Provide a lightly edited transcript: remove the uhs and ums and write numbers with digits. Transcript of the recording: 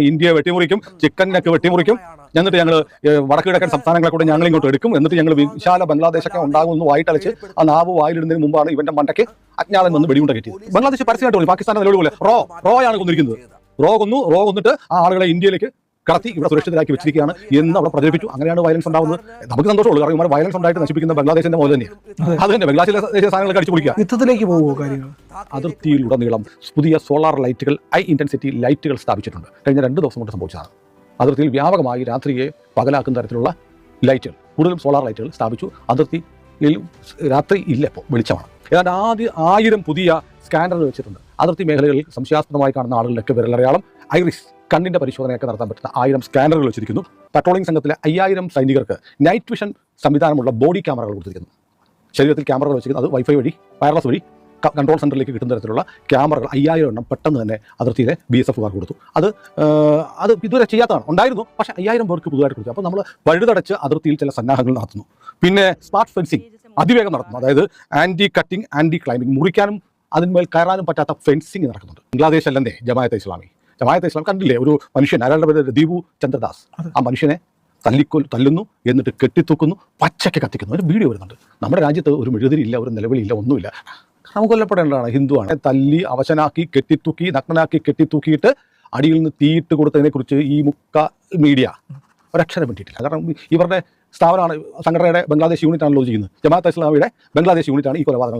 ഇന്ത്യയെ വെട്ടിമുറിക്കും, ചിക്കനൊക്കെ വെട്ടിമുറിക്കും. എന്നിട്ട് ഞങ്ങൾ വടക്ക് കിഴക്കൻ സംസ്ഥാനങ്ങളെ കൂടെ ഞങ്ങൾ ഇങ്ങോട്ട് എടുക്കും. എന്നിട്ട് ഞങ്ങൾ വിശാല ബംഗ്ലാദേശൊക്കെ ഉണ്ടാകുമെന്ന് വായിട്ടലച്ച് ആ നാവ് വായിലിടുന്നതിന് മുമ്പാണ് ഇവന്റെ മണ്ടയ്ക്ക് അജ്ഞാതൻ വന്ന് വെടിയുണ്ട കെട്ടിയത്. ബംഗ്ലാദേശ് പരസ്യമായിട്ട് പറഞ്ഞു, പാകിസ്ഥാനെ നിലവിലെ റോയാണ് കൊന്നിരിക്കുന്നത്. റോ കൊന്നിട്ട് ആ ആളുകളെ ഇന്ത്യയിലേക്ക് കടത്തി ഇവിടെ സുരക്ഷിതരാക്കി വെച്ചിരിക്കുകയാണ് എന്ന് അവിടെ പ്രചരിപ്പിച്ചു. അങ്ങനെയാണ് വയലൻസ് ഉണ്ടാവുന്നത്. നമുക്ക് സന്തോഷമുള്ളൂ, കാരണം ഇവർ വയലൻസ് ഉണ്ടായിട്ട് നശിപ്പിക്കുന്ന ബംഗ്ലാദേശിന്റെ മോദം തന്നെയാണ്. അത് തന്നെ ബംഗ്ലാദേശിലെ സാധനങ്ങളൊക്കെ അടിച്ചു പൊളിക്കുക. യുദ്ധത്തിലേക്ക് പോകുമോ കാര്യങ്ങൾ? അതിർത്തിയിലുടനീളം പുതിയ സോളാർ ലൈറ്റുകൾ, ഹൈ ഇന്റൻസിറ്റി ലൈറ്റുകൾ സ്ഥാപിച്ചിട്ടുണ്ട്. കഴിഞ്ഞ 2 ദിവസം കൊണ്ട് സംഭവിച്ചതാണ്. അതിർത്തിയിൽ വ്യാപകമായി രാത്രിയെ പകലാക്കുന്ന തരത്തിലുള്ള ലൈറ്റുകൾ, കൂടുതലും സോളാർ ലൈറ്റുകൾ സ്ഥാപിച്ചു. അതിർത്തിയിൽ രാത്രി ഇല്ല, ഇപ്പോൾ വെളിച്ചമാണ്. ഏതാണ്ട് 1000 പുതിയ സ്കാനറുകൾ വെച്ചിട്ടുണ്ട്. അതിർത്തി മേഖലകളിൽ സംശയാസ്പദമായി കാണുന്ന ആളുകളിലൊക്കെ വിരലടയാളം, ഐറിസ്, കണ്ണിന്റെ പരിശോധനയൊക്കെ നടത്താൻ പറ്റുന്ന 1000 സ്കാനറുകൾ വെച്ചിരിക്കുന്നു. പട്രോളിംഗ് സംഘത്തിലെ 5000 സൈനികർക്ക് നൈറ്റ് വിഷൻ സംവിധാനമുള്ള ബോഡി ക്യാമറകൾ കൊടുത്തിരിക്കുന്നു. ശരീരത്തിൽ ക്യാമറകൾ വെച്ചിരിക്കുന്നത്, അത് വൈഫൈ വഴി, വയർലെസ് വഴി കൺട്രോൾ സെന്ററിലേക്ക് കിട്ടുന്ന തരത്തിലുള്ള ക്യാമറകൾ 5000 എണ്ണം പെട്ടെന്ന് തന്നെ അതിർത്തിയിലെ BSFകാർ കൊടുത്തു. അത് ഇതുവരെ ചെയ്യാത്തതാണ്, ഉണ്ടായിരുന്നു. പക്ഷേ 5000 പേർക്ക് പുതുതായിട്ട് കൊടുത്തു. അപ്പോൾ നമ്മൾ വഴുതടച്ച് അതിർത്തിയിൽ ചില സന്നാഹങ്ങൾ നടത്തുന്നു. പിന്നെ സ്മാർട്ട് ഫെൻസിങ് അതിവേഗം നടത്തുന്നു. അതായത് ആന്റി കട്ടിങ്, ആന്റി ക്ലൈമ്പിംഗ്, മുറിക്കാനും അതിന്മേൽ കയറാനും പറ്റാത്ത ഫെൻസിങ് നടക്കുന്നുണ്ട്. ബംഗ്ലാദേശ് അല്ലെന്നേ ജമാഅത്തെ ഇസ്ലാമി കണ്ടില്ലേ, ഒരു മനുഷ്യൻ, അയാളുടെ പേര് ദീപു ചന്ദ്രദാസ്. ആ മനുഷ്യനെ തല്ലുന്നു, എന്നിട്ട് കെട്ടിത്തൂക്കുന്നു, പച്ചയ്ക്ക് കത്തിക്കുന്നു. ഒരു വീഡിയോ വരുന്നുണ്ട്. നമ്മുടെ രാജ്യത്ത് ഒരു മെഴുതിരില്ല, ഒരു നിലവിളിയില്ല, ഒന്നുമില്ല. നമുക്ക് കൊല്ലപ്പെടേണ്ടതാണ്. ഹിന്ദുവാണ്. തല്ലി അവശനാക്കി കെട്ടിത്തൂക്കി, നഗ്നനാക്കി കെട്ടിത്തൂക്കിയിട്ട് അടിയിൽ നിന്ന് തീയിട്ട് കൊടുത്തതിനെക്കുറിച്ച് ഈ മുക്ക മീഡിയ ഒരക്ഷരം വേണ്ടിയിട്ടില്ല. കാരണം ഇവരുടെ സ്ഥാപനമാണ്, സംഘടനയുടെ ബംഗ്ലാദേശ് യൂണിറ്റാണല്ലോ ചെയ്യുന്നത്. ജമാഅത്തെ ഇസ്ലാമിയുടെ ബംഗ്ലാദേശ് യൂണിറ്റാണ് ഈ കൊലപാതകങ്ങൾ